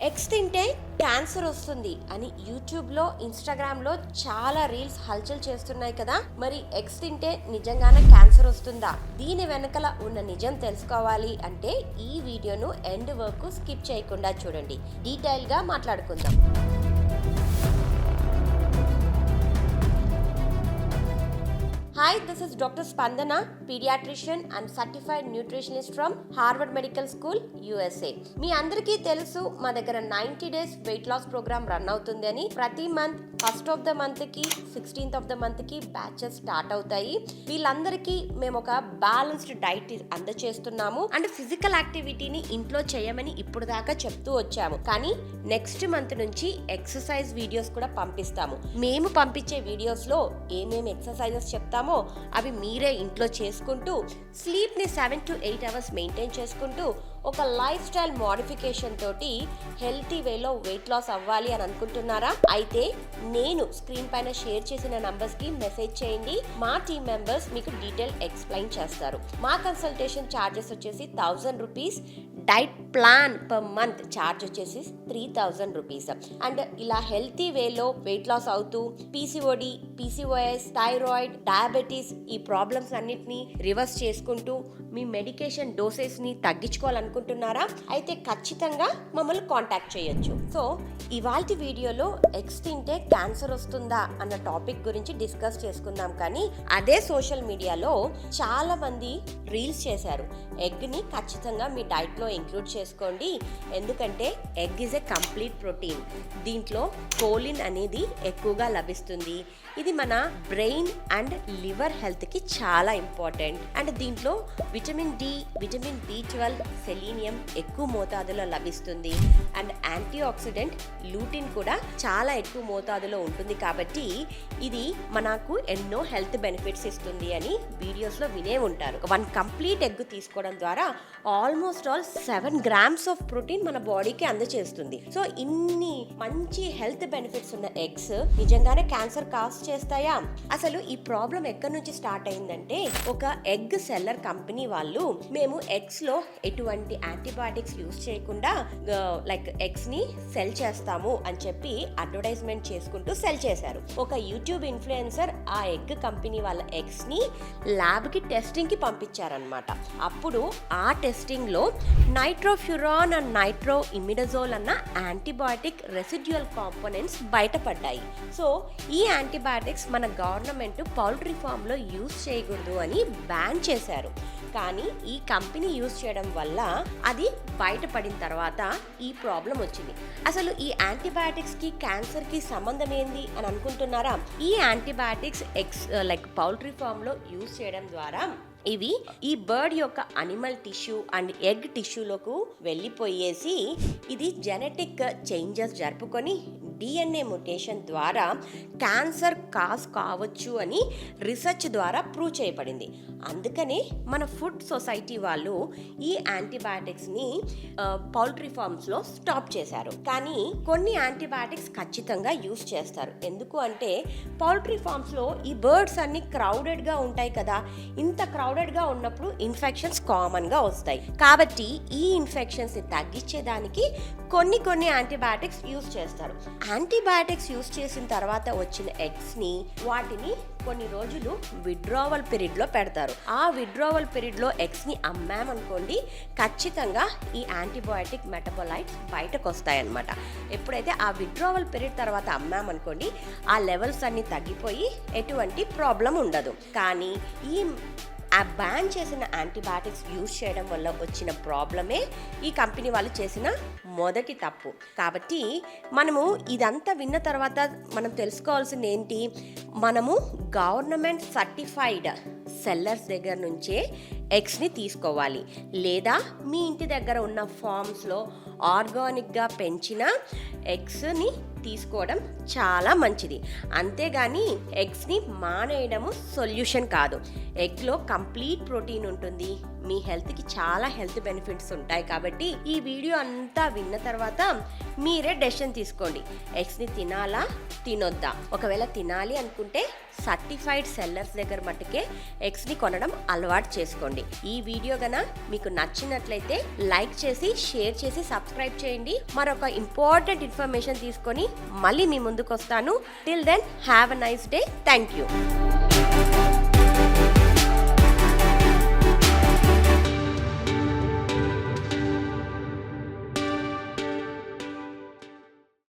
Eggs తింటే cancer వస్తుంది అని యూట్యూబ్లో ఇన్స్టాగ్రామ్లో చాలా రీల్స్ హల్చల్ చేస్తున్నాయి కదా. మరి ఎగ్స్ తింటే నిజంగానే క్యాన్సర్ వస్తుందా? దీని వెనకల ఉన్న నిజం తెలుసుకోవాలి అంటే ఈ వీడియోను ఎండ్ వరకు స్కిప్ చేయకుండా చూడండి. డీటెయిల్గా మాట్లాడుకుందాం. Hi, this is Dr. Spandana, pediatrician and certified nutritionist from Harvard Medical School, USA. మీ అందరికీ తెలుసు మా దగ్గర 90 days weight loss program run అవుతుంది అని. ప్రతి మంత్ ఫస్ట్ ఆఫ్ ద మంత్కి 16th ఆఫ్ ద మంత్కి బ్యాచెస్ స్టార్ట్ అవుతాయి. వీళ్ళందరికీ మేము ఒక బ్యాలెన్స్డ్ డైట్ అందచేస్తున్నాము అండ్ ఫిజికల్ యాక్టివిటీని ఇంట్లో చేయమని ఇప్పుడు దాకా చెప్తూ వచ్చాము. కానీ నెక్స్ట్ మంత్ నుంచి ఎక్సర్సైజ్ వీడియోస్ కూడా పంపిస్తాము. మేము పంపించే వీడియోస్లో ఏమేమి ఎక్సర్సైజెస్ చెప్తాము అవి మీరే ఇంట్లో చేసుకుంటూ స్లీప్ని 7 to 8 hours మెయింటైన్ చేసుకుంటూ ఒక లైఫ్ స్టైల్ మోడిఫికేషన్ తోటి హెల్తీ వేలో వెయిట్ లాస్ అవ్వాలి అని అనుకుంటున్నారా? అయితే నేను స్క్రీన్ పైన షేర్ చేసిన నంబర్స్కి మెసేజ్ చేయండి. మా టీమ్ మెంబర్స్ మీకు డీటెయిల్ ఎక్స్ప్లెయిన్ చేస్తారు. మా కన్సల్టేషన్ ఛార్జెస్ వచ్చేసి 1000 rupees, diet plan per month charge వచ్చేసి 3000 రూపీస్. అండ్ ఇలా హెల్తీ వేలో వెయిట్ లాస్ అవుతూ పీసీఓడి, పీసీఓఎస్, థైరాయిడ్, డయాబెటీస్ ఈ ప్రాబ్లమ్స్ అన్నిటినీ రివర్స్ చేసుకుంటూ మీ మెడికేషన్ డోసెస్ని తగ్గించుకోవాలనుకుంటున్నారా? అయితే ఖచ్చితంగా మమ్మల్ని కాంటాక్ట్ చేయొచ్చు. సో ఇవాల్టి వీడియోలో ఎగ్స్ తింటే క్యాన్సర్ వస్తుందా అన్న టాపిక్ గురించి డిస్కస్ చేసుకుందాం. కానీ అదే సోషల్ మీడియాలో చాలా మంది రీల్స్ చేశారు. ఎగ్ని ఖచ్చితంగా మీ డైట్లో ఇంక్లూడ్ చేసుకోండి, ఎందుకంటే egg is a complete protein. దీంట్లో కోలిన్ అనేది ఎక్కువగా లభిస్తుంది. ఇది మన బ్రెయిన్ అండ్ లివర్ హెల్త్కి చాలా ఇంపార్టెంట్. అండ్ దీంట్లో vitamin D, vitamin B12, selenium ఎక్కువ మోతాదులో లభిస్తుంది. అండ్ యాంటీ ఆక్సిడెంట్ లూటిన్ కూడా చాలా ఎక్కువ మోతాదులో ఉంటుంది. కాబట్టి ఇది మనకు ఎన్నో హెల్త్ బెనిఫిట్స్ ఇస్తుంది అని వీడియోస్లో వినే ఉంటారు. 1 కంప్లీట్ ఎగ్ తీసుకోవడం ద్వారా ఆల్మోస్ట్ 7 grams ఆఫ్ ప్రోటీన్ మన బాడీకి అందజేస్తుంది. సో ఇన్ని మంచి హెల్త్ బెనిఫిట్స్ ఉన్న ఎగ్స్ నిజంగానే క్యాన్సర్ కాజ్ చేస్తాయా? అసలు ఈ ప్రాబ్లం ఎక్కడి నుంచి స్టార్ట్ అయిందంటే, ఒక ఎగ్ సెల్లర్ కంపెనీ వాళ్ళు మేము ఎగ్స్ లో ఎటువంటి యాంటీబయాటిక్స్ యూజ్ చేయకుండా లైక్ ఎగ్స్ ని సెల్ చేస్తాము అని చెప్పి అడ్వర్టైజ్మెంట్ చేసుకుంటూ సెల్ చేశారు. ఒక యూట్యూబ్ ఇన్ఫ్లుయెన్సర్ ఆ ఎగ్ కంపెనీ వాళ్ళ ఎగ్స్ ని ల్యాబ్ కి టెస్టింగ్ కి పంపించారనమాట. అప్పుడు ఆ టెస్టింగ్ లో నైట్రోఫ్యూరాన్ అండ్ నైట్రో ఇమిడజోల్ అన్న యాంటీబయాటిక్ రెసిడ్యువల్ కాంపోనెంట్స్ బయటపడ్డాయి. సో ఈ యాంటీబయాటిక్స్ మన గవర్నమెంట్ పౌల్ట్రీ ఫామ్ లో యూజ్ చేయకూడదు అని బ్యాన్ చేశారు. కానీ ఈ కంపెనీ యూజ్ చేయడం వల్ల అది బయటపడిన తర్వాత ఈ ప్రాబ్లం వచ్చింది. అసలు ఈ యాంటీబయాటిక్స్కి క్యాన్సర్కి సంబంధం ఏంది అని అనుకుంటున్నారా? ఈ యాంటీబయాటిక్స్ లైక్ పౌల్ట్రీ ఫామ్లో యూజ్ చేయడం ద్వారా ఇవి ఈ బర్డ్ యొక్క అనిమల్ టిష్యూ అండ్ ఎగ్ టిష్యూలకు వెళ్ళిపోయేసి ఇది జెనెటిక్ చేంజెస్ జరుపుకొని DNA మ్యుటేషన్ ద్వారా క్యాన్సర్ కాజ్ కావచ్చు అని రీసెర్చ్ ద్వారా ప్రూవ్ చేయబడింది. అందుకనే మన ఫుడ్ సొసైటీ వాళ్ళు ఈ యాంటీబయాటిక్స్ని పౌల్ట్రీ ఫార్మ్స్లో స్టాప్ చేశారు. కానీ కొన్ని యాంటీబయాటిక్స్ ఖచ్చితంగా యూజ్ చేస్తారు. ఎందుకు అంటే పౌల్ట్రీ ఫార్మ్స్లో ఈ బర్డ్స్ అన్ని క్రౌడెడ్గా ఉంటాయి కదా. ఇంత క్రౌడెడ్గా ఉన్నప్పుడు ఇన్ఫెక్షన్స్ కామన్గా వస్తాయి. కాబట్టి ఈ ఇన్ఫెక్షన్స్ని తగ్గించేదానికి కొన్ని యాంటీబయాటిక్స్ యూజ్ చేస్తారు. యాంటీబయాటిక్స్ యూజ్ చేసిన తర్వాత వచ్చిన ఎగ్స్ని వాటిని కొన్ని రోజులు విడ్రావల్ పీరియడ్లో పెడతారు. ఆ విడ్రావల్ పీరియడ్లో ఎగ్స్ని అమ్మామనుకోండి, ఖచ్చితంగా ఈ యాంటీబయాటిక్ మెటబోలైట్స్ బయటకు వస్తాయన్నమాట. ఎప్పుడైతే ఆ విడ్రావల్ పీరియడ్ తర్వాత అమ్మామనుకోండి, ఆ లెవెల్స్ అన్ని తగ్గిపోయి ఎటువంటి ప్రాబ్లం ఉండదు. కానీ ఆ బ్యాన్ చేసిన యాంటీబయాటిక్స్ యూజ్ చేయడం వల్ల వచ్చిన ప్రాబ్లమే ఈ కంపెనీ వాళ్ళు చేసిన మొదటి తప్పు. కాబట్టి మనము ఇదంతా విన్న తర్వాత మనం తెలుసుకోవాల్సింది ఏంటి? మనము గవర్నమెంట్ సర్టిఫైడ్ సెల్లర్స్ దగ్గర నుంచే ఎగ్స్ని తీసుకోవాలి, లేదా మీ ఇంటి దగ్గర ఉన్న ఫార్మ్స్లో ఆర్గానిక్గా పెంచిన ఎగ్స్ని తీసుకోవడం చాలా మంచిది. అంతేగాని ఎగ్స్ని మానేయడము సొల్యూషన్ కాదు. ఎగ్లో కంప్లీట్ ప్రోటీన్ ఉంటుంది, మీ హెల్త్కి చాలా హెల్త్ బెనిఫిట్స్ ఉంటాయి. కాబట్టి ఈ వీడియో అంతా విన్న తర్వాత మీరే డెసిషన్ తీసుకోండి, ఎగ్స్ని తినాలా తినొద్దా. ఒకవేళ తినాలి అనుకుంటే సర్టిఫైడ్ సెల్లర్స్ దగ్గర మట్టుకే ఎగ్స్ని కొనడం అలవాటు చేసుకోండి. ఈ వీడియో గన మీకు నచ్చినట్లయితే లైక్ చేసి, షేర్ చేసి, సబ్స్క్రైబ్ చేయండి. మరొక ఇంపార్టెంట్ ఇన్ఫర్మేషన్ తీసుకొని మళ్ళీ మీ ముందుకు వస్తాను. Till then have a nice day. Thank you.